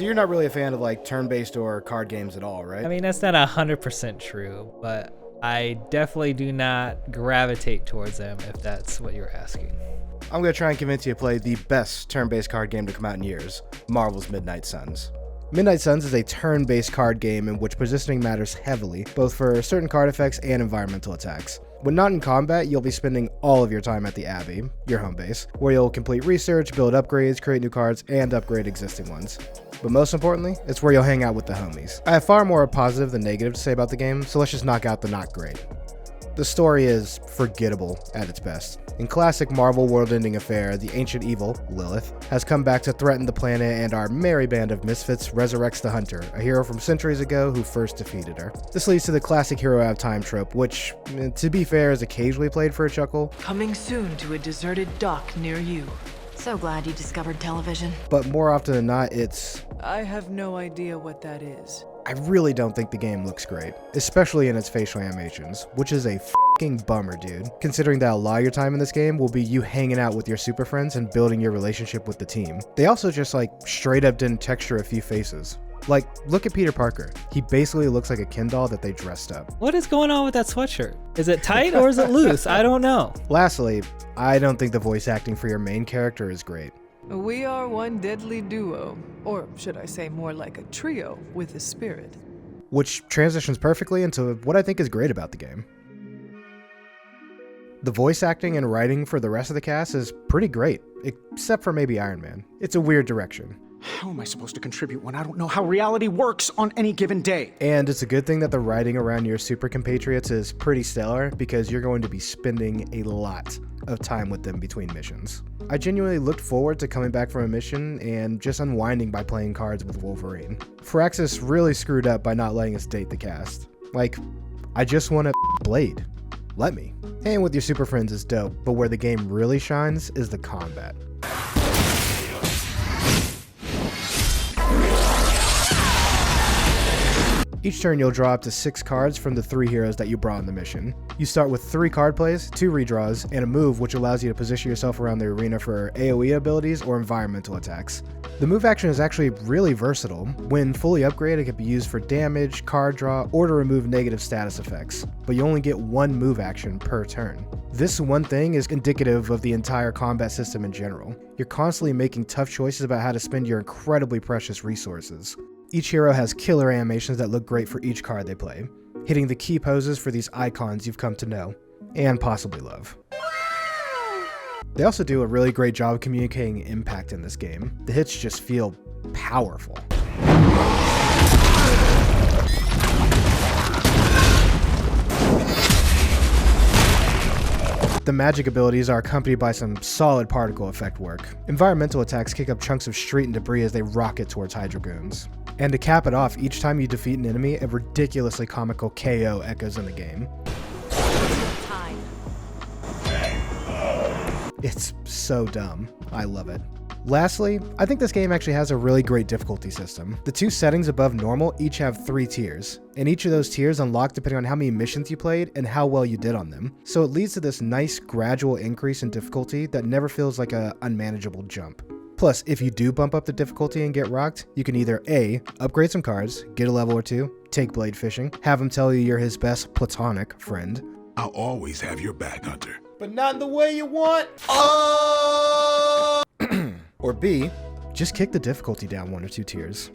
So you're not really a fan of like turn-based or card games at all, right? I mean, that's not 100% true, but I definitely do not gravitate towards them if that's what you're asking. I'm going to try and convince you to play the best turn-based card game to come out in years, Marvel's Midnight Suns. Midnight Suns is a turn-based card game in which positioning matters heavily, both for certain card effects and environmental attacks. When not in combat, you'll be spending all of your time at the Abbey, your home base, where you'll complete research, build upgrades, create new cards, and upgrade existing ones. But most importantly, it's where you'll hang out with the homies. I have far more positive than negative to say about the game, so let's just knock out the not great. The story is forgettable at its best. In classic Marvel world-ending affair, the ancient evil, Lilith, has come back to threaten the planet, and our merry band of misfits resurrects the Hunter, a hero from centuries ago who first defeated her. This leads to the classic hero out of time trope, which, to be fair, is occasionally played for a chuckle. Coming soon to a deserted dock near you. So glad you discovered television. But more often than not, it's... I have no idea what that is. I really don't think the game looks great, especially in its facial animations, which is a f***ing bummer, dude, considering that a lot of your time in this game will be you hanging out with your super friends and building your relationship with the team. They also just like straight up didn't texture a few faces. Like, look at Peter Parker. He basically looks like a Ken doll that they dressed up. What is going on with that sweatshirt? Is it tight or is it loose? I don't know. Lastly, I don't think the voice acting for your main character is great. We are one deadly duo, or should I say more like a trio with a spirit. Which transitions perfectly into what I think is great about the game. The voice acting and writing for the rest of the cast is pretty great, except for maybe Iron Man. It's a weird direction. How am I supposed to contribute when I don't know how reality works on any given day? And it's a good thing that the writing around your super compatriots is pretty stellar, because you're going to be spending a lot of time with them between missions. I genuinely looked forward to coming back from a mission and just unwinding by playing cards with Wolverine. Firaxis really screwed up by not letting us date the cast. Like, I just want a Blade. Let me. Hanging with your super friends is dope, but where the game really shines is the combat. Each turn you'll draw up to 6 cards from the 3 heroes that you brought on the mission. You start with 3 card plays, 2 redraws, and a move which allows you to position yourself around the arena for AoE abilities or environmental attacks. The move action is actually really versatile. When fully upgraded, it can be used for damage, card draw, or to remove negative status effects, but you only get 1 move action per turn. This one thing is indicative of the entire combat system in general. You're constantly making tough choices about how to spend your incredibly precious resources. Each hero has killer animations that look great for each card they play, hitting the key poses for these icons you've come to know, and possibly love. They also do a really great job of communicating impact in this game. The hits just feel powerful. The magic abilities are accompanied by some solid particle effect work. Environmental attacks kick up chunks of street and debris as they rocket towards Hydra goons. And to cap it off, each time you defeat an enemy, a ridiculously comical KO echoes in the game. Time. It's so dumb. I love it. Lastly, I think this game actually has a really great difficulty system. The 2 settings above normal each have 3 tiers, and each of those tiers unlock depending on how many missions you played and how well you did on them. So it leads to this nice gradual increase in difficulty that never feels like an unmanageable jump. Plus, if you do bump up the difficulty and get rocked, you can either A, upgrade some cards, get a level or 2, take blade fishing, have him tell you you're his best platonic friend. I'll always have your back, Hunter. But not in the way you want. Or B, just kick the difficulty down 1 or 2 tiers.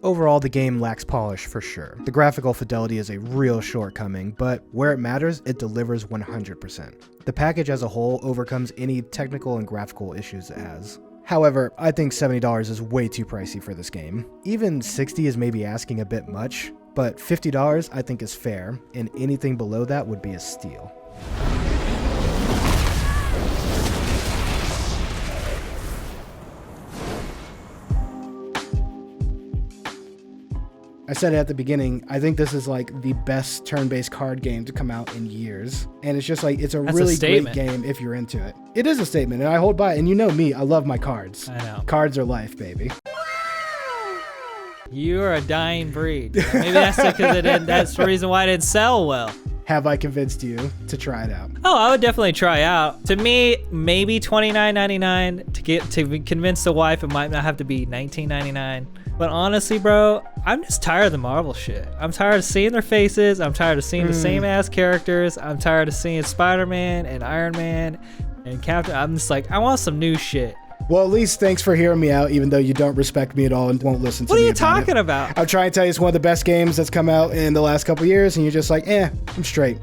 Overall, the game lacks polish for sure. The graphical fidelity is a real shortcoming, but where it matters, it delivers 100%. The package as a whole overcomes any technical and graphical issues it has. However, I think $70 is way too pricey for this game. Even $60 is maybe asking a bit much, but $50 I think is fair, and anything below that would be a steal. I said it at the beginning, I think this is like the best turn-based card game to come out in years. And it's just like, it's That's really a statement. great game if you're into it. It is a statement, and I hold by it. And you know me, I love my cards. I know. Cards are life, baby. You're a dying breed. Maybe that's because that's the reason why it didn't sell well. Have I convinced you to try it out? Oh, I would definitely try out. To me, maybe $29.99 to convince the wife. It might not have to be $19.99. But honestly, bro, I'm just tired of the Marvel shit. I'm tired of seeing their faces. I'm tired of seeing the same ass characters. I'm tired of seeing Spider-Man and Iron Man and Captain. I'm just like, I want some new shit. Well, at least thanks for hearing me out, even though you don't respect me at all and won't listen to me. What are you about talking it. about? I'm trying to tell you it's one of the best games that's come out in the last couple years, and you're just like, I'm straight.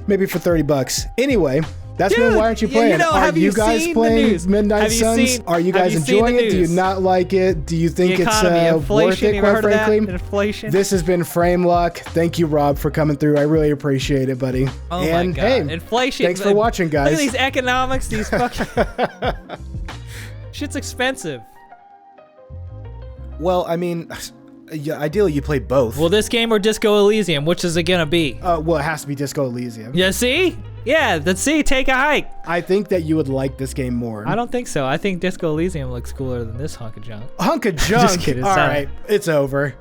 Maybe for $30. Anyway, that's Dude, been Why Aren't You you Playing? know, Are have you you guys seen the playing news? Midnight Have you Suns? seen- Are you have guys you seen enjoying the it? Do you news? not like it? Do you think The it's economy, worth inflation. it, You ever quite heard of that? frankly? Inflation. This has been Framelock. Thank you, Rob, for coming through. I really appreciate it, buddy. Oh and my God. hey, Inflation. thanks for watching, guys. Look at these economics. These fucking shit's expensive. Well, I mean, yeah, ideally you play both. Well, this game or Disco Elysium, which is it gonna be? Well, it has to be Disco Elysium. Yeah, see? Yeah, let's see. Take a hike. I think that you would like this game more. I don't think so. I think Disco Elysium looks cooler than this hunk of junk. Hunk of junk. Just kidding, All sorry. right, it's over.